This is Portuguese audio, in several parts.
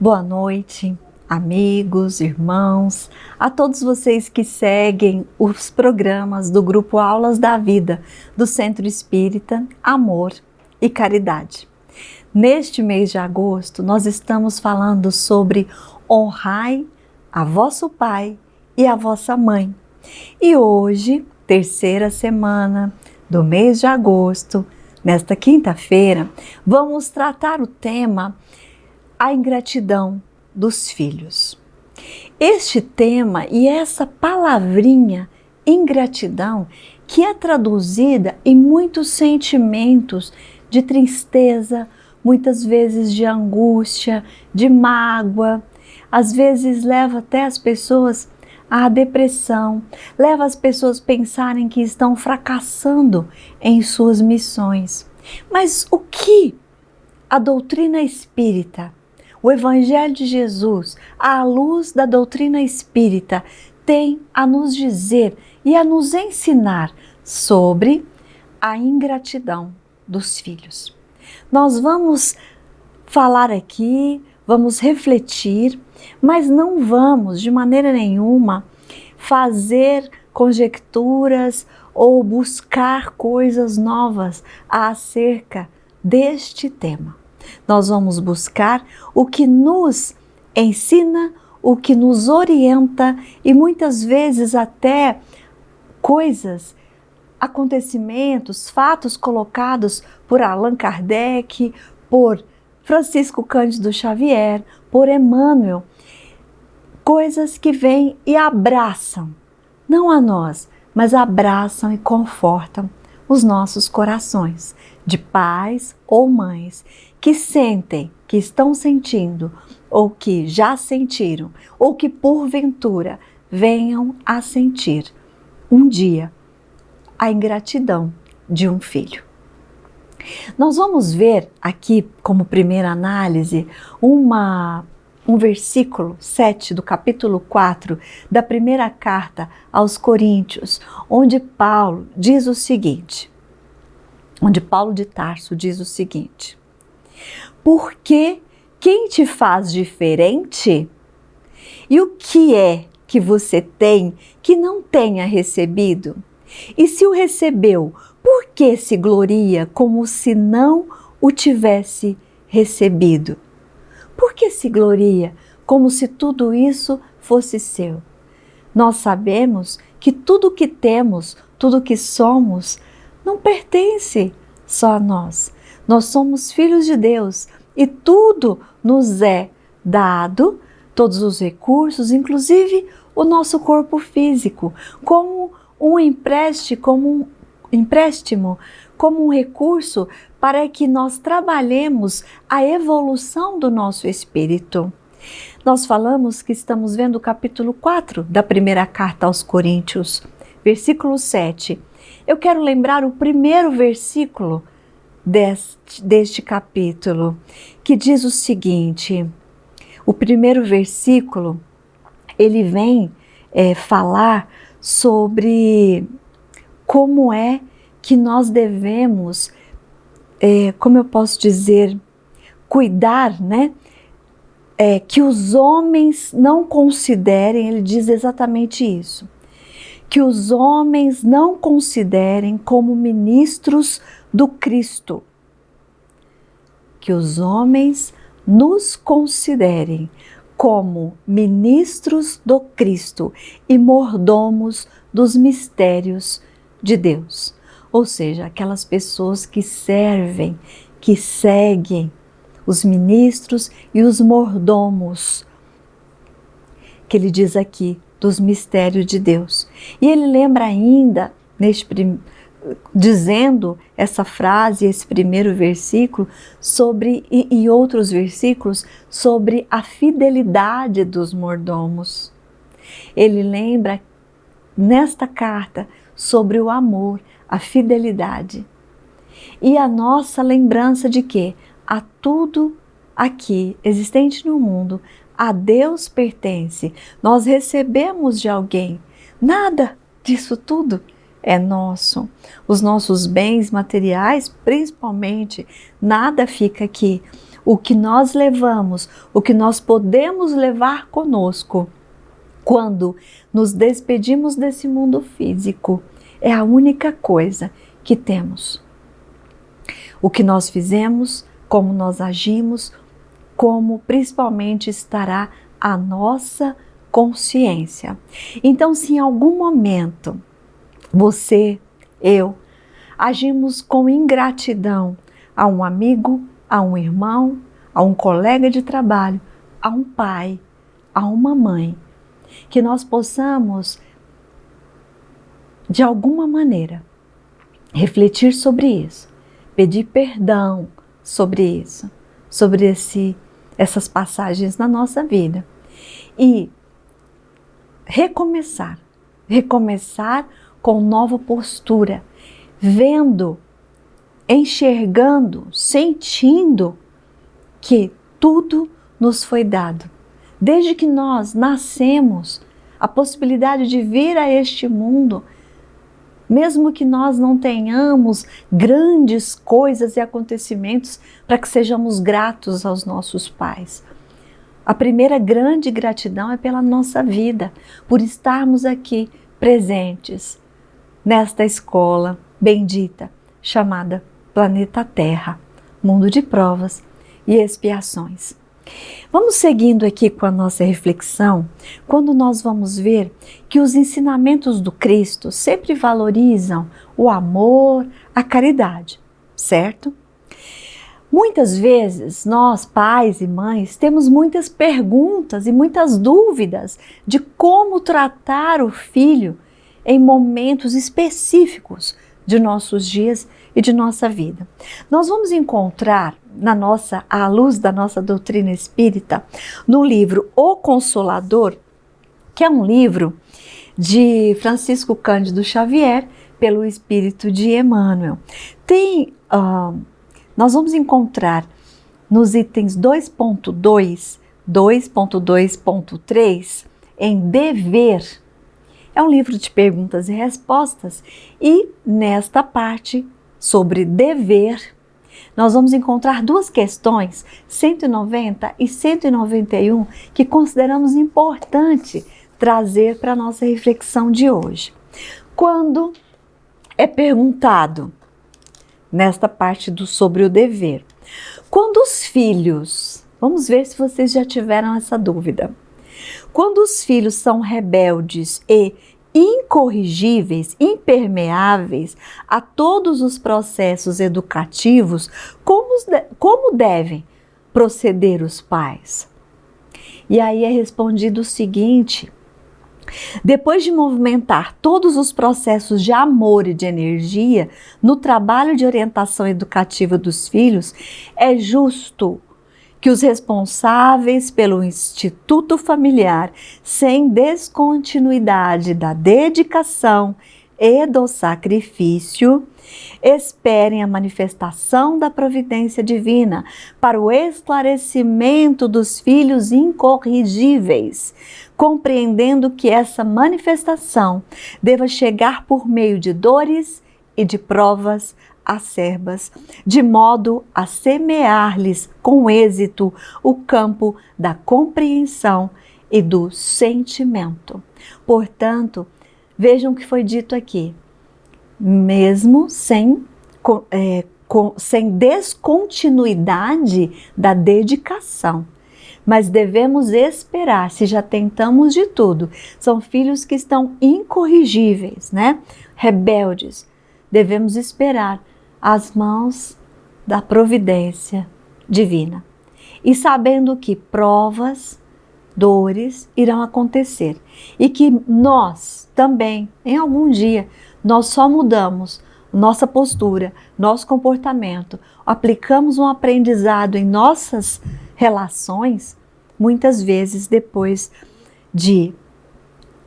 Boa noite, amigos, irmãos, a todos vocês que seguem os programas do Grupo Aulas da Vida do Centro Espírita Amor e Caridade. Neste mês de agosto, nós estamos falando sobre honrai a vosso pai e a vossa mãe. E hoje, terceira semana do mês de agosto, nesta quinta-feira, vamos tratar o tema a ingratidão dos filhos. Este tema e essa palavrinha, ingratidão, que é traduzida em muitos sentimentos de tristeza, muitas vezes de angústia, de mágoa, às vezes leva até as pessoas à depressão, leva as pessoas a pensarem que estão fracassando em suas missões. Mas o que a doutrina espírita, o Evangelho de Jesus, à luz da doutrina espírita, tem a nos dizer e a nos ensinar sobre a ingratidão dos filhos? Nós vamos falar aqui, vamos refletir, mas não vamos de maneira nenhuma fazer conjecturas ou buscar coisas novas acerca deste tema. Nós vamos buscar o que nos ensina, o que nos orienta e muitas vezes até coisas, acontecimentos, fatos colocados por Allan Kardec, por Francisco Cândido Xavier, por Emmanuel, coisas que vêm e abraçam, não a nós, mas abraçam e confortam os nossos corações de pais ou mães que sentem, que estão sentindo, ou que já sentiram, ou que porventura venham a sentir um dia a ingratidão de um filho. Nós vamos ver aqui, como primeira análise, um versículo 7 do capítulo 4 da primeira carta aos Coríntios, onde Paulo diz o seguinte, onde Paulo de Tarso diz o seguinte: porque quem te faz diferente? E o que é que você tem que não tenha recebido? E se o recebeu, por que se gloria como se não o tivesse recebido? Por que se gloria como se tudo isso fosse seu? Nós sabemos que tudo que temos, tudo que somos, não pertence só a nós. Nós somos filhos de Deus e tudo nos é dado, todos os recursos, inclusive o nosso corpo físico, como um empréstimo, como um recurso para que nós trabalhemos a evolução do nosso espírito. Nós falamos que estamos vendo o capítulo 4 da primeira carta aos Coríntios, versículo 7. Eu quero lembrar o primeiro versículo deste capítulo, que diz o seguinte, o primeiro versículo, ele vem falar sobre como é que nós devemos, como eu posso dizer, cuidar, né? Que os homens não considerem, ele diz exatamente isso, que os homens não considerem como ministros do Cristo, que os homens nos considerem como ministros do Cristo e mordomos dos mistérios de Deus. Ou seja, aquelas pessoas que servem, que seguem os ministros e os mordomos, que ele diz aqui, dos mistérios de Deus. E ele lembra ainda, dizendo essa frase, esse primeiro versículo, e outros versículos, sobre a fidelidade dos mordomos. Ele lembra nesta carta sobre o amor, a fidelidade. E a nossa lembrança de que a tudo aqui existente no mundo, a Deus pertence. Nós recebemos de alguém. Nada disso tudo é nosso. Os nossos bens materiais, principalmente, nada fica aqui. o que nós levamos, o que nós podemos levar conosco quando nos despedimos desse mundo físico, é a única coisa que temos. O que nós fizemos, como nós agimos, como principalmente estará a nossa consciência. Então, se em algum momento você, eu, agimos com ingratidão a um amigo, a um irmão, a um colega de trabalho, a um pai, a uma mãe, que nós possamos, de alguma maneira, refletir sobre isso, pedir perdão sobre isso, sobre essas passagens na nossa vida e recomeçar com nova postura, vendo, enxergando, sentindo que tudo nos foi dado. Desde que nós nascemos, a possibilidade de vir a este mundo, mesmo que nós não tenhamos grandes coisas e acontecimentos para que sejamos gratos aos nossos pais. A primeira grande gratidão é pela nossa vida, por estarmos aqui presentes nesta escola bendita chamada Planeta Terra, mundo de provas e expiações. Vamos seguindo aqui com a nossa reflexão, quando nós vamos ver que os ensinamentos do Cristo sempre valorizam o amor, a caridade, certo? Muitas vezes nós, pais e mães, temos muitas perguntas e muitas dúvidas de como tratar o filho em momentos específicos de nossos dias e de nossa vida. Nós vamos encontrar à luz da nossa doutrina espírita, no livro O Consolador, que é um livro de Francisco Cândido Xavier, pelo Espírito de Emmanuel. Nós vamos encontrar nos itens 2.2, 2.2.3, em dever. É um livro de perguntas e respostas e nesta parte sobre dever, nós vamos encontrar duas questões, 190 e 191, que consideramos importante trazer para a nossa reflexão de hoje. Quando é perguntado, nesta parte sobre o dever, quando os filhos, vamos ver se vocês já tiveram essa dúvida, quando os filhos são rebeldes e incorrigíveis, impermeáveis a todos os processos educativos, como devem proceder os pais? E aí é respondido o seguinte: depois de movimentar todos os processos de amor e de energia no trabalho de orientação educativa dos filhos, é justo que os responsáveis pelo instituto familiar, sem descontinuidade da dedicação e do sacrifício, esperem a manifestação da providência divina para o esclarecimento dos filhos incorrigíveis, compreendendo que essa manifestação deva chegar por meio de dores e de provas acerbas, de modo a semear-lhes com êxito o campo da compreensão e do sentimento. Portanto, vejam o que foi dito aqui, mesmo sem descontinuidade da dedicação, mas devemos esperar, se já tentamos de tudo, são filhos que estão incorrigíveis, né? Rebeldes, devemos esperar as mãos da providência divina. E sabendo que provas, dores irão acontecer e que nós também, em algum dia, nós só mudamos nossa postura, nosso comportamento, aplicamos um aprendizado em nossas relações, muitas vezes depois de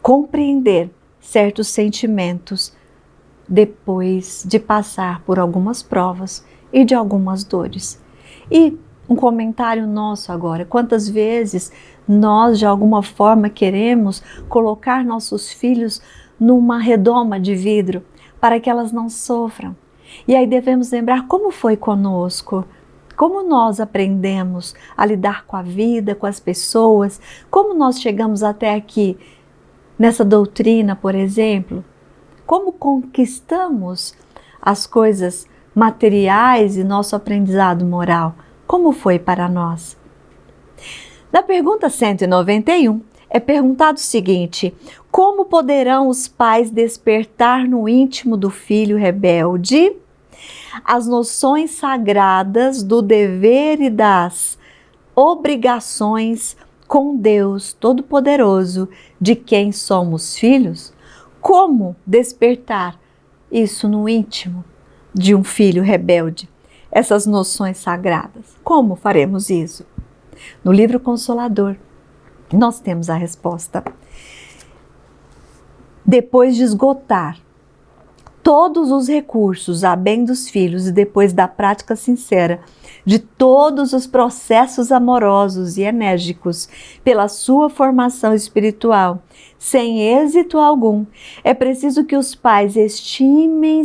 compreender certos sentimentos, depois de passar por algumas provas e de algumas dores. E um comentário nosso agora, quantas vezes nós de alguma forma queremos colocar nossos filhos numa redoma de vidro para que elas não sofram. E aí devemos lembrar como foi conosco Como nós aprendemos a lidar com a vida, com as pessoas, como nós chegamos até aqui nessa doutrina, por exemplo, como conquistamos as coisas materiais e nosso aprendizado moral, como foi para nós? Na pergunta 191, é perguntado o seguinte: como poderão os pais despertar no íntimo do filho rebelde as noções sagradas do dever e das obrigações com Deus Todo-Poderoso, de quem somos filhos? Como despertar isso no íntimo de um filho rebelde, essas noções sagradas? Como faremos isso? No livro Consolador, nós temos a resposta. Depois de esgotar todos os recursos a bem dos filhos e depois da prática sincera de todos os processos amorosos e enérgicos pela sua formação espiritual, sem êxito algum, é preciso que os pais estimem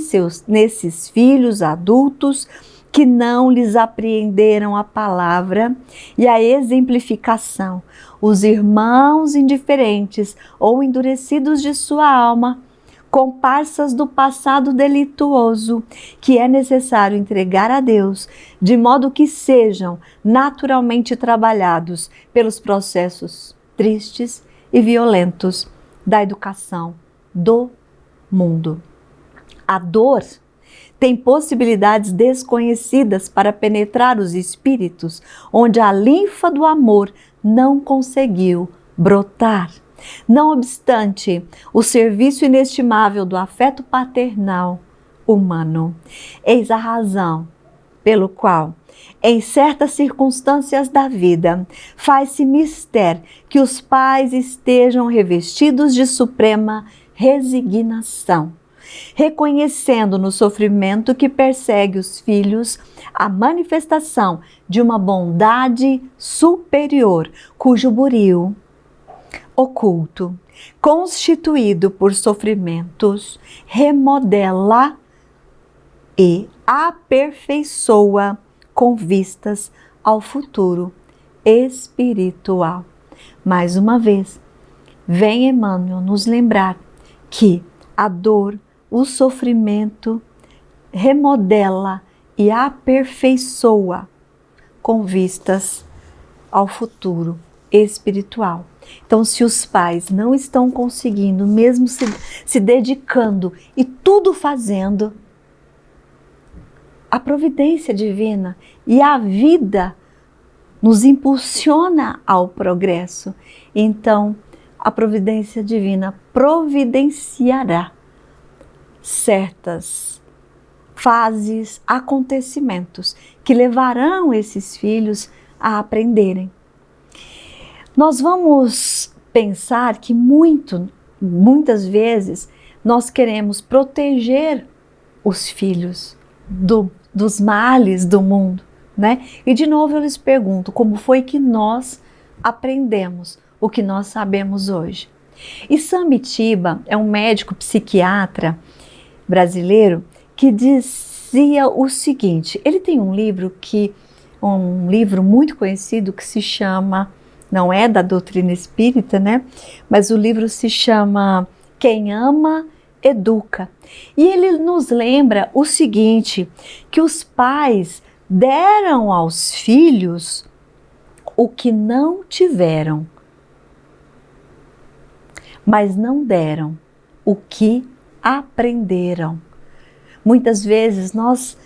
nesses filhos adultos que não lhes apreenderam a palavra e a exemplificação, os irmãos indiferentes ou endurecidos de sua alma, comparsas do passado delituoso, que é necessário entregar a Deus, de modo que sejam naturalmente trabalhados pelos processos tristes e violentos da educação do mundo. A dor tem possibilidades desconhecidas para penetrar os espíritos, onde a linfa do amor não conseguiu brotar. Não obstante, o serviço inestimável do afeto paternal humano, eis a razão pelo qual, em certas circunstâncias da vida, faz-se mister que os pais estejam revestidos de suprema resignação, reconhecendo no sofrimento que persegue os filhos a manifestação de uma bondade superior, cujo buril oculto, constituído por sofrimentos, remodela e aperfeiçoa com vistas ao futuro espiritual. Mais uma vez, vem Emmanuel nos lembrar que a dor, o sofrimento, remodela e aperfeiçoa com vistas ao futuro espiritual. Então, se os pais não estão conseguindo, mesmo se dedicando e tudo fazendo, a providência divina e a vida nos impulsiona ao progresso. Então, a providência divina providenciará certas fases, acontecimentos que levarão esses filhos a aprenderem. Nós vamos pensar que muitas vezes nós queremos proteger os filhos dos males do mundo, né? E de novo eu lhes pergunto, como foi que nós aprendemos o que nós sabemos hoje? E Samitiba é um médico psiquiatra brasileiro que dizia o seguinte, ele tem um livro muito conhecido que se chama, não é da doutrina espírita, né? Mas o livro se chama Quem Ama, Educa. E ele nos lembra o seguinte, que os pais deram aos filhos o que não tiveram, mas não deram o que aprenderam. Muitas vezes nós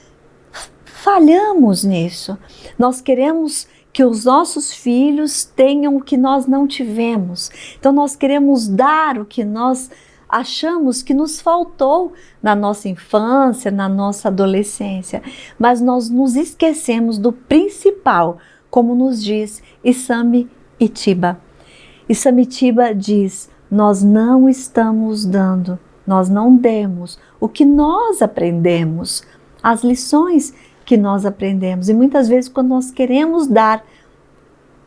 falhamos nisso. Nós queremos que os nossos filhos tenham o que nós não tivemos. Então nós queremos dar o que nós achamos que nos faltou na nossa infância, na nossa adolescência. Mas nós nos esquecemos do principal, como nos diz Isamitiba. Isamitiba diz, nós não estamos dando, nós não demos o que nós aprendemos, as lições que nós aprendemos. E muitas vezes quando nós queremos dar,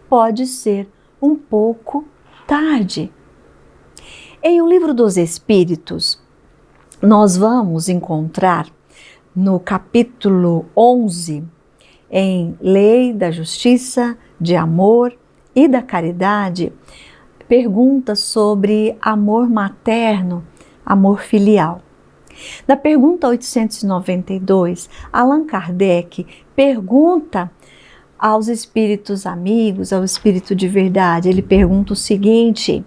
pode ser um pouco tarde. Em O Livro dos Espíritos, nós vamos encontrar no capítulo 11, em lei da justiça, de amor e da caridade, pergunta sobre amor materno, amor filial. Na pergunta 892, Allan Kardec pergunta aos espíritos amigos, ao espírito de verdade, ele pergunta o seguinte: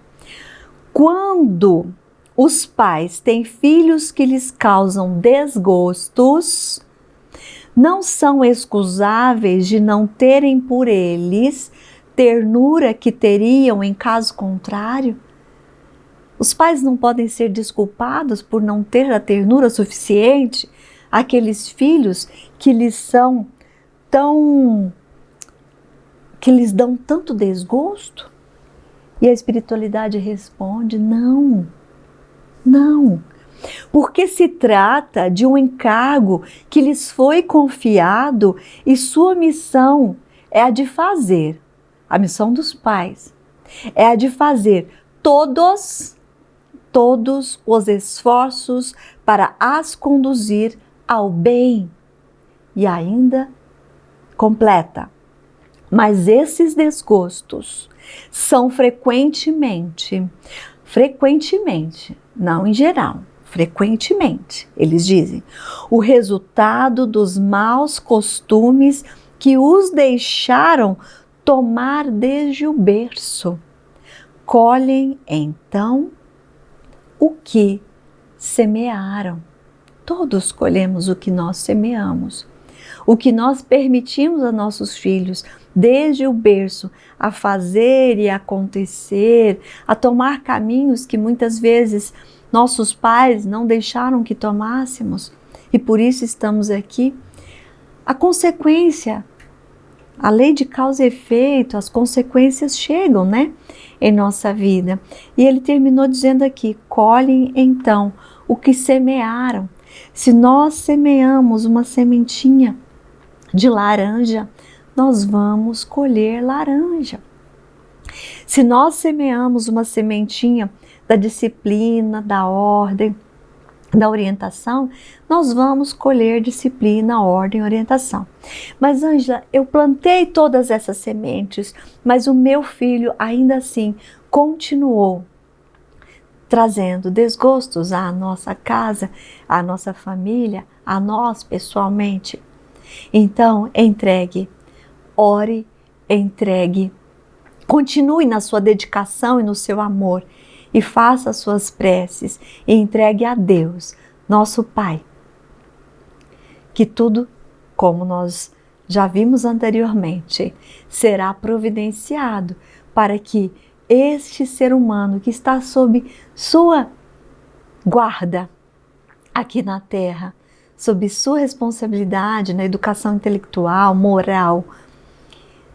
quando os pais têm filhos que lhes causam desgostos, não são excusáveis de não terem por eles ternura que teriam em caso contrário? Os pais não podem ser desculpados por não ter a ternura suficiente àqueles filhos que lhes dão tanto desgosto? E a espiritualidade responde: não, não. Porque se trata de um encargo que lhes foi confiado e sua missão é a de fazer, a missão dos pais, é a de fazer todos os esforços para as conduzir ao bem. E ainda completa: mas esses desgostos são frequentemente, não em geral, frequentemente, eles dizem, o resultado dos maus costumes que os deixaram tomar desde o berço. Colhem então o que semearam. Todos colhemos o que nós semeamos, o que nós permitimos a nossos filhos desde o berço a fazer e acontecer, a tomar caminhos que muitas vezes nossos pais não deixaram que tomássemos e por isso estamos aqui. A consequência, a lei de causa e efeito, as consequências chegam, né, em nossa vida. E ele terminou dizendo aqui: colhem então o que semearam. Se nós semeamos uma sementinha de laranja, nós vamos colher laranja. Se nós semeamos uma sementinha da disciplina, da ordem, da orientação, nós vamos colher disciplina, ordem, orientação. Mas Ângela, eu plantei todas essas sementes, mas o meu filho ainda assim continuou trazendo desgostos à nossa casa, à nossa família, a nós pessoalmente. Então, entregue, ore, entregue, continue na sua dedicação e no seu amor e faça as suas preces e entregue a Deus, nosso Pai, que tudo, como nós já vimos anteriormente, será providenciado para que este ser humano que está sob sua guarda aqui na Terra, sob sua responsabilidade na educação intelectual, moral.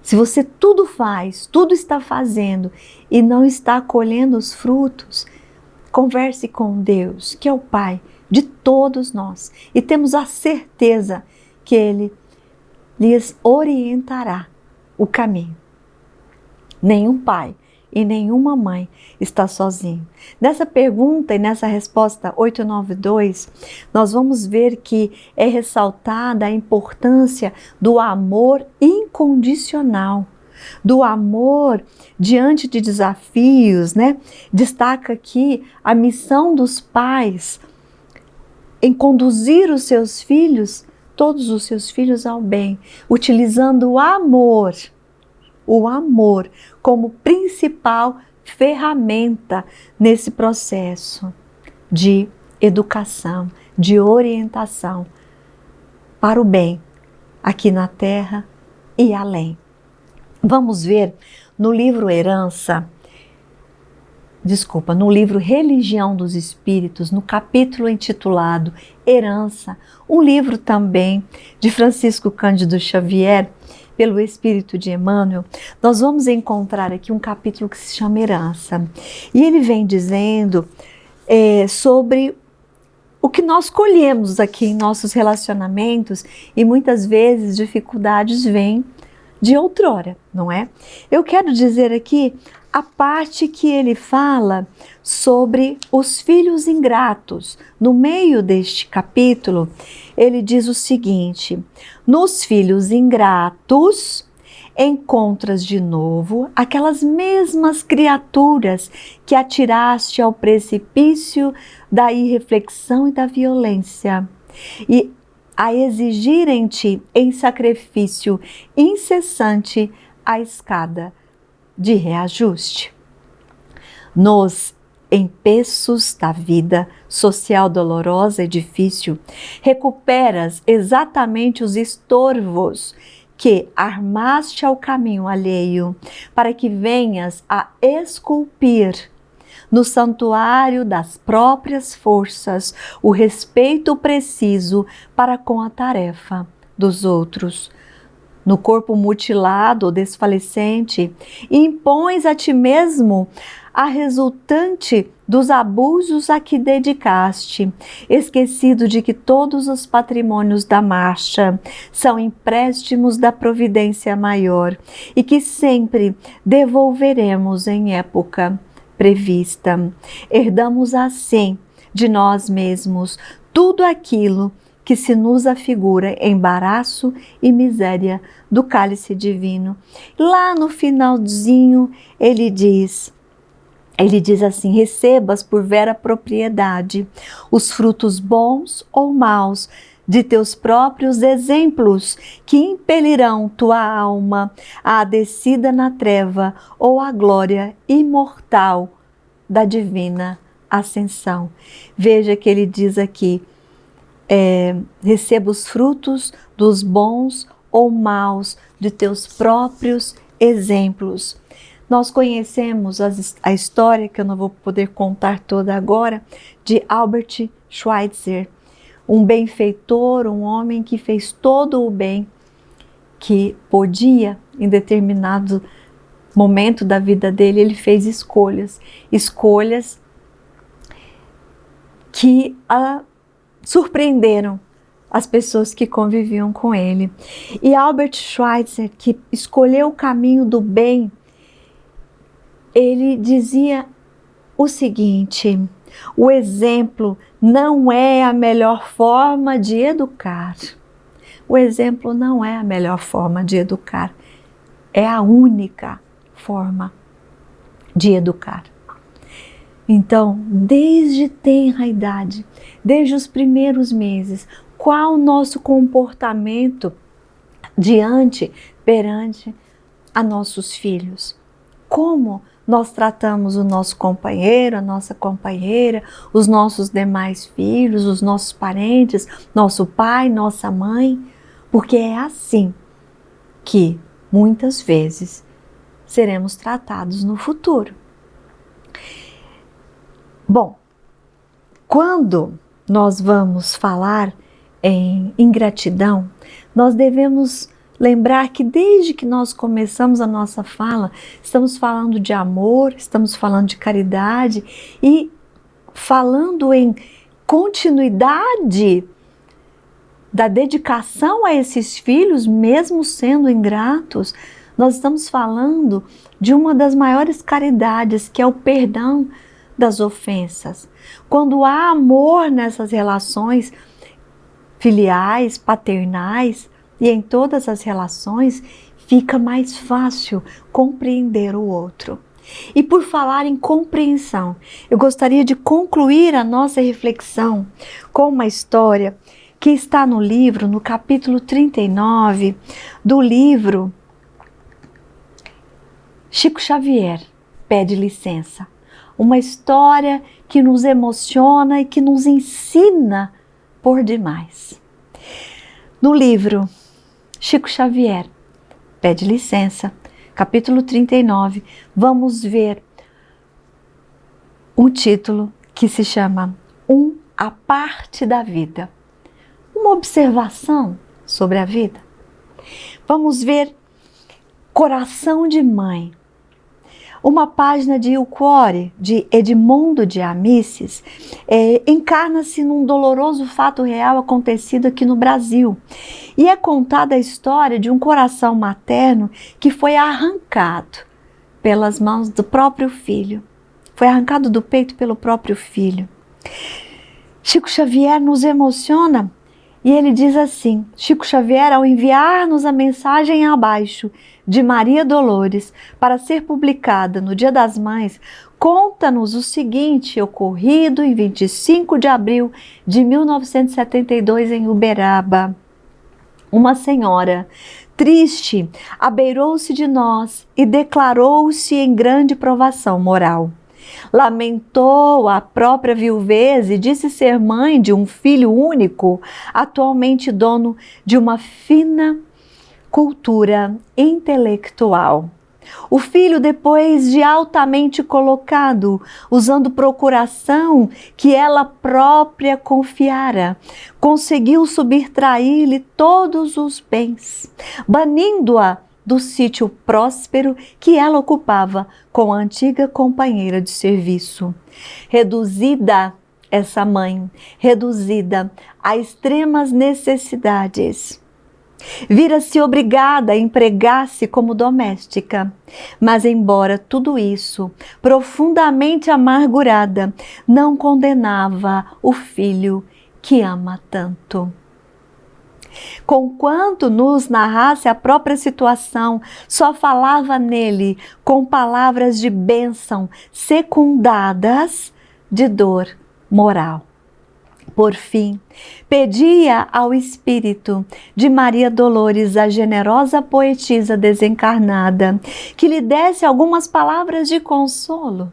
Se você tudo faz, tudo está fazendo e não está colhendo os frutos, converse com Deus, que é o Pai de todos nós, e temos a certeza que Ele lhes orientará o caminho. Nenhum pai e nenhuma mãe está sozinho. Nessa pergunta e nessa resposta 892, nós vamos ver que é ressaltada a importância do amor incondicional, do amor diante de desafios, né? Destaca aqui a missão dos pais em conduzir os seus filhos, todos os seus filhos ao bem, utilizando o amor como principal ferramenta nesse processo de educação, de orientação para o bem aqui na Terra e além. Vamos ver no livro no livro Religião dos Espíritos, no capítulo intitulado Herança, um livro também de Francisco Cândido Xavier, pelo Espírito de Emmanuel, nós vamos encontrar aqui um capítulo que se chama Herança. E ele vem dizendo sobre o que nós colhemos aqui em nossos relacionamentos e muitas vezes dificuldades vêm de outrora, não é? Eu quero dizer aqui a parte que ele fala sobre os filhos ingratos. No meio deste capítulo, ele diz o seguinte: nos filhos ingratos encontras de novo aquelas mesmas criaturas que atiraste ao precipício da irreflexão e da violência, e a exigirem-te em sacrifício incessante a escada de reajuste. Nos empeços da vida social dolorosa e difícil, recuperas exatamente os estorvos que armaste ao caminho alheio, para que venhas a esculpir no santuário das próprias forças o respeito preciso para com a tarefa dos outros. No corpo mutilado ou desfalecente, impões a ti mesmo a resultante dos abusos a que dedicaste, esquecido de que todos os patrimônios da marcha são empréstimos da providência maior e que sempre devolveremos em época prevista. Herdamos assim de nós mesmos tudo aquilo que se nos afigura embaraço e miséria do cálice divino. Lá no finalzinho ele diz assim: recebas por vera propriedade os frutos bons ou maus de teus próprios exemplos, que impelirão tua alma à descida na treva ou à glória imortal da divina ascensão. Veja que ele diz aqui: receba os frutos dos bons ou maus de teus próprios exemplos. Nós conhecemos a história, que eu não vou poder contar toda agora, de Albert Schweitzer, um benfeitor, um homem que fez todo o bem que podia. Em determinado momento da vida dele, ele fez escolhas que surpreenderam as pessoas que conviviam com ele. E Albert Schweitzer, que escolheu o caminho do bem, ele dizia o seguinte: o exemplo não é a melhor forma de educar. O exemplo não é a melhor forma de educar. É a única forma de educar. Então, desde tenra idade, desde os primeiros meses, qual o nosso comportamento perante a nossos filhos? Como nós tratamos o nosso companheiro, a nossa companheira, os nossos demais filhos, os nossos parentes, nosso pai, nossa mãe? Porque é assim que muitas vezes seremos tratados no futuro. Bom, quando nós vamos falar em ingratidão, nós devemos lembrar que desde que nós começamos a nossa fala, estamos falando de amor, estamos falando de caridade e falando em continuidade da dedicação a esses filhos, mesmo sendo ingratos. Nós estamos falando de uma das maiores caridades, que é o perdão das ofensas. Quando há amor nessas relações filiais, paternais e em todas as relações, fica mais fácil compreender o outro. E por falar em compreensão, eu gostaria de concluir a nossa reflexão com uma história que está no livro, no capítulo 39 do livro Chico Xavier Pede Licença. Uma história que nos emociona e que nos ensina por demais. No livro Chico Xavier Pede Licença, capítulo 39, vamos ver um título que se chama A Parte da Vida. Uma observação sobre a vida. Vamos ver Coração de Mãe. Uma página de Il Cuore, de Edmondo de Amicis, encarna-se num doloroso fato real acontecido aqui no Brasil. E é contada a história de um coração materno que foi arrancado pelas mãos do próprio filho. Foi arrancado do peito pelo próprio filho. Chico Xavier nos emociona e ele diz assim, Chico Xavier, ao enviar-nos a mensagem abaixo de Maria Dolores para ser publicada no Dia das Mães, conta-nos o seguinte, ocorrido em 25 de abril de 1972 em Uberaba. Uma senhora, triste, abeirou-se de nós e declarou-se em grande provação moral. Lamentou a própria viuvez e disse ser mãe de um filho único, atualmente dono de uma fina cultura intelectual. O filho, depois de altamente colocado, usando procuração que ela própria confiara, conseguiu subtrair-lhe todos os bens, banindo-a do sítio próspero que ela ocupava com a antiga companheira de serviço. Reduzida, essa mãe, reduzida a extremas necessidades, vira-se obrigada a empregar-se como doméstica. Mas, embora tudo isso, profundamente amargurada, não condenava o filho que ama tanto. Conquanto nos narrasse a própria situação, só falava nele com palavras de bênção, secundadas de dor moral. Por fim, pedia ao espírito de Maria Dolores, a generosa poetisa desencarnada, que lhe desse algumas palavras de consolo.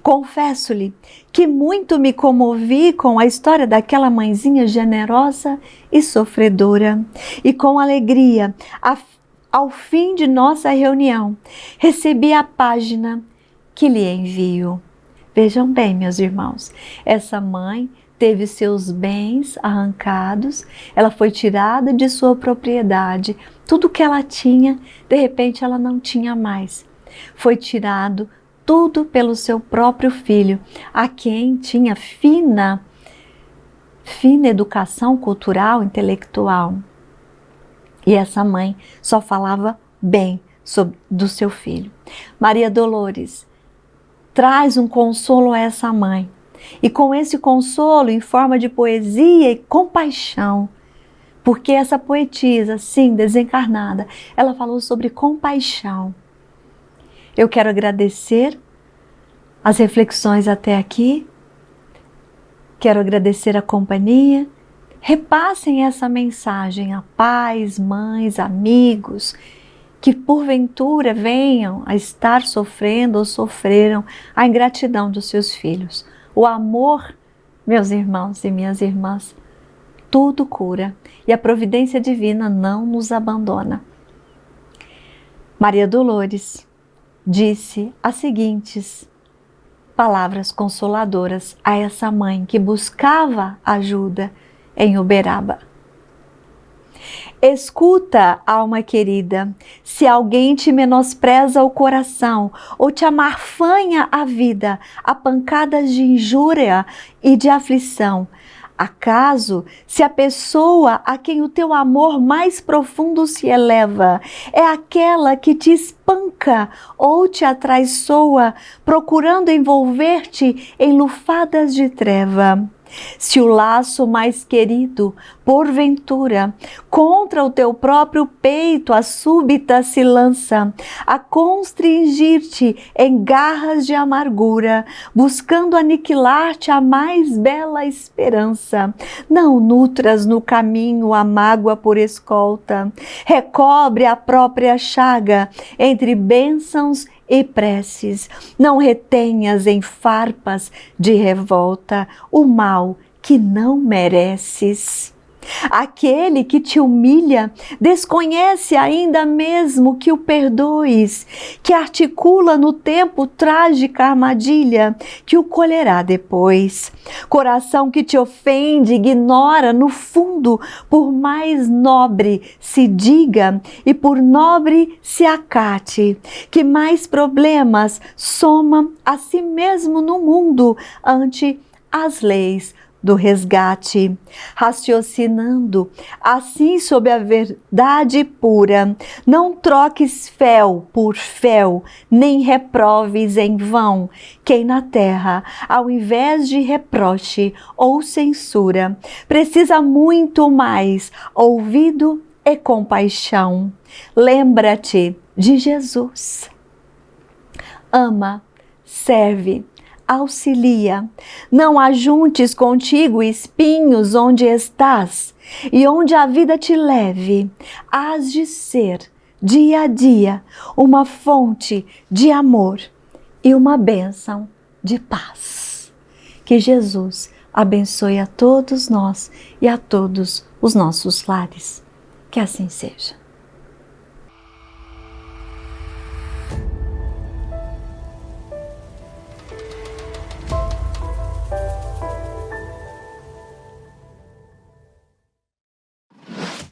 Confesso-lhe que muito me comovi com a história daquela mãezinha generosa e sofredora, e com alegria, ao fim de nossa reunião, recebi a página que lhe envio. Vejam bem, meus irmãos, essa mãe teve seus bens arrancados, ela foi tirada de sua propriedade, tudo que ela tinha, de repente ela não tinha mais. Foi tirado tudo pelo seu próprio filho, a quem tinha fina educação cultural, intelectual. E essa mãe só falava bem do seu filho. Maria Dolores traz um consolo a essa mãe. E com esse consolo, em forma de poesia e compaixão, porque essa poetisa, sim, desencarnada, ela falou sobre compaixão. Eu quero agradecer as reflexões até aqui, quero agradecer a companhia. Repassem essa mensagem a pais, mães, amigos, que porventura venham a estar sofrendo ou sofreram a ingratidão dos seus filhos. O amor, meus irmãos e minhas irmãs, tudo cura e a providência divina não nos abandona. Maria Dolores disse as seguintes palavras consoladoras a essa mãe que buscava ajuda em Uberaba. Escuta, alma querida, se alguém te menospreza o coração ou te amarfanha a vida a pancadas de injúria e de aflição, acaso, se a pessoa a quem o teu amor mais profundo se eleva é aquela que te espanca ou te atraiçoa, procurando envolver-te em lufadas de treva, se o laço mais querido, porventura, contra o teu próprio peito a súbita se lança, a constringir-te em garras de amargura, buscando aniquilar-te a mais bela esperança, não nutras no caminho a mágoa por escolta, recobre a própria chaga entre bênçãos e preces, não retenhas em farpas de revolta o mal que não mereces. Aquele que te humilha desconhece ainda mesmo que o perdoes, que articula no tempo trágica armadilha que o colherá depois. Coração que te ofende ignora no fundo, por mais nobre se diga e por nobre se acate, que mais problemas soma a si mesmo no mundo ante as leis do resgate, raciocinando assim sob a verdade pura. Não troques fel por fel, nem reproves em vão quem na terra, ao invés de reproche ou censura, precisa muito mais ouvido e compaixão. Lembra-te de Jesus. Ama, serve, auxilia. Não ajuntes contigo espinhos onde estás, e onde a vida te leve, hás de ser, dia a dia, uma fonte de amor e uma bênção de paz. Que Jesus abençoe a todos nós e a todos os nossos lares. Que assim seja.